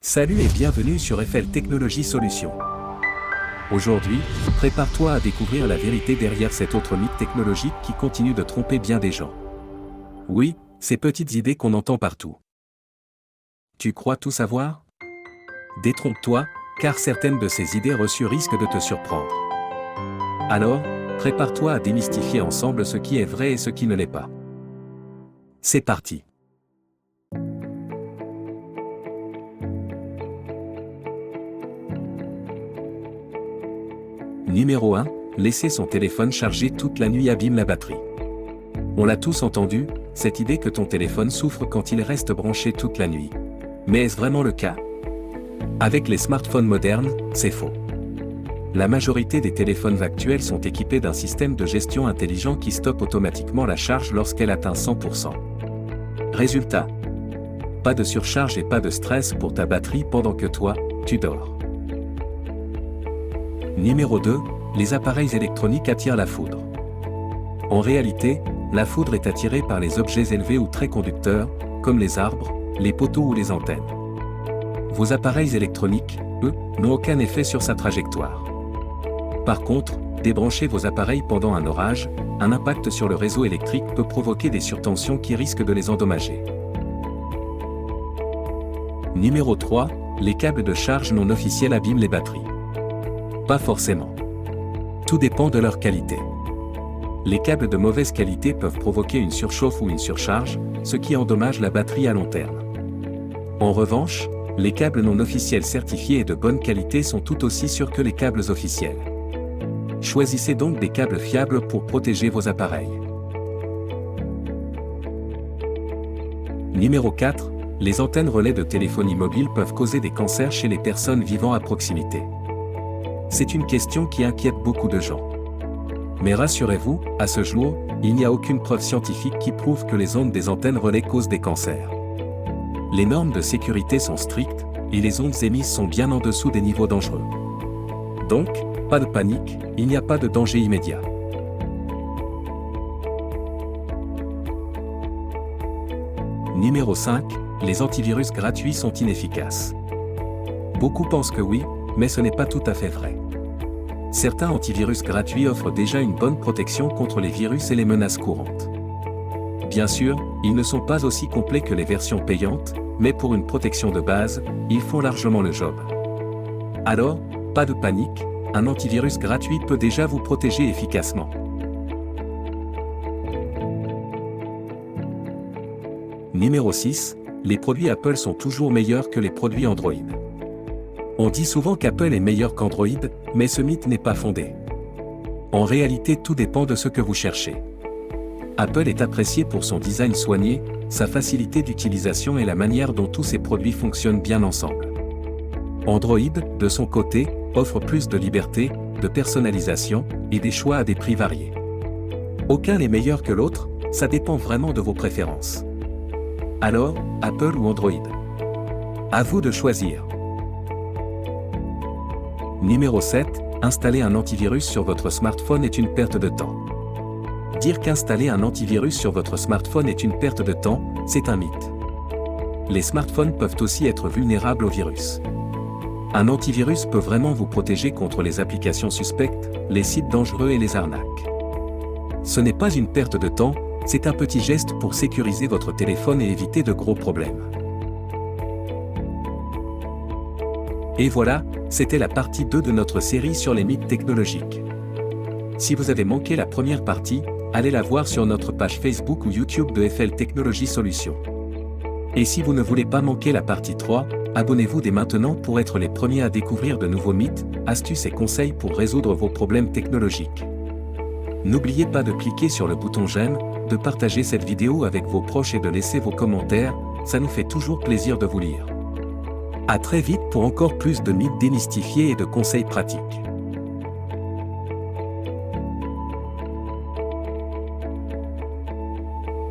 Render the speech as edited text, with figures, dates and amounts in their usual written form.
Salut et bienvenue sur FL Technologies Solutions. Aujourd'hui, prépare-toi à découvrir la vérité derrière cet autre mythe technologique qui continue de tromper bien des gens. Oui, ces petites idées qu'on entend partout. Tu crois tout savoir? Détrompe-toi, car certaines de ces idées reçues risquent de te surprendre. Alors, prépare-toi à démystifier ensemble ce qui est vrai et ce qui ne l'est pas. C'est parti. Numéro 1, laisser son téléphone chargé toute la nuit abîme la batterie. On l'a tous entendu, cette idée que ton téléphone souffre quand il reste branché toute la nuit. Mais est-ce vraiment le cas? Avec les smartphones modernes, c'est faux. La majorité des téléphones actuels sont équipés d'un système de gestion intelligent qui stoppe automatiquement la charge lorsqu'elle atteint 100%. Résultat, pas de surcharge et pas de stress pour ta batterie pendant que toi, tu dors. Numéro 2, les appareils électroniques attirent la foudre. En réalité, la foudre est attirée par les objets élevés ou très conducteurs, comme les arbres, les poteaux ou les antennes. Vos appareils électroniques, eux, n'ont aucun effet sur sa trajectoire. Par contre, débrancher vos appareils pendant un orage, un impact sur le réseau électrique peut provoquer des surtensions qui risquent de les endommager. Numéro 3, les câbles de charge non officiels abîment les batteries. Pas forcément. Tout dépend de leur qualité. Les câbles de mauvaise qualité peuvent provoquer une surchauffe ou une surcharge, ce qui endommage la batterie à long terme. En revanche, les câbles non officiels certifiés et de bonne qualité sont tout aussi sûrs que les câbles officiels. Choisissez donc des câbles fiables pour protéger vos appareils. Numéro 4, les antennes relais de téléphonie mobile peuvent causer des cancers chez les personnes vivant à proximité. C'est une question qui inquiète beaucoup de gens. Mais rassurez-vous, à ce jour, il n'y a aucune preuve scientifique qui prouve que les ondes des antennes relais causent des cancers. Les normes de sécurité sont strictes, et les ondes émises sont bien en dessous des niveaux dangereux. Donc, pas de panique, il n'y a pas de danger immédiat. Numéro 5, les antivirus gratuits sont inefficaces. Beaucoup pensent que oui, mais ce n'est pas tout à fait vrai. Certains antivirus gratuits offrent déjà une bonne protection contre les virus et les menaces courantes. Bien sûr, ils ne sont pas aussi complets que les versions payantes, mais pour une protection de base, ils font largement le job. Alors, pas de panique, un antivirus gratuit peut déjà vous protéger efficacement. Numéro 6, les produits Apple sont toujours meilleurs que les produits Android. On dit souvent qu'Apple est meilleur qu'Android, mais ce mythe n'est pas fondé. En réalité, tout dépend de ce que vous cherchez. Apple est apprécié pour son design soigné, sa facilité d'utilisation et la manière dont tous ses produits fonctionnent bien ensemble. Android, de son côté, offre plus de liberté, de personnalisation et des choix à des prix variés. Aucun n'est meilleur que l'autre, ça dépend vraiment de vos préférences. Alors, Apple ou Android? À vous de choisir. Numéro 7, installer un antivirus sur votre smartphone est une perte de temps. Dire qu'installer un antivirus sur votre smartphone est une perte de temps, c'est un mythe. Les smartphones peuvent aussi être vulnérables au virus. Un antivirus peut vraiment vous protéger contre les applications suspectes, les sites dangereux et les arnaques. Ce n'est pas une perte de temps, c'est un petit geste pour sécuriser votre téléphone et éviter de gros problèmes. Et voilà, c'était la partie 2 de notre série sur les mythes technologiques. Si vous avez manqué la première partie, allez la voir sur notre page Facebook ou YouTube de FL Technologies Solutions. Et si vous ne voulez pas manquer la partie 3, abonnez-vous dès maintenant pour être les premiers à découvrir de nouveaux mythes, astuces et conseils pour résoudre vos problèmes technologiques. N'oubliez pas de cliquer sur le bouton j'aime, de partager cette vidéo avec vos proches et de laisser vos commentaires, ça nous fait toujours plaisir de vous lire. À très vite pour encore plus de mythes démystifiés et de conseils pratiques.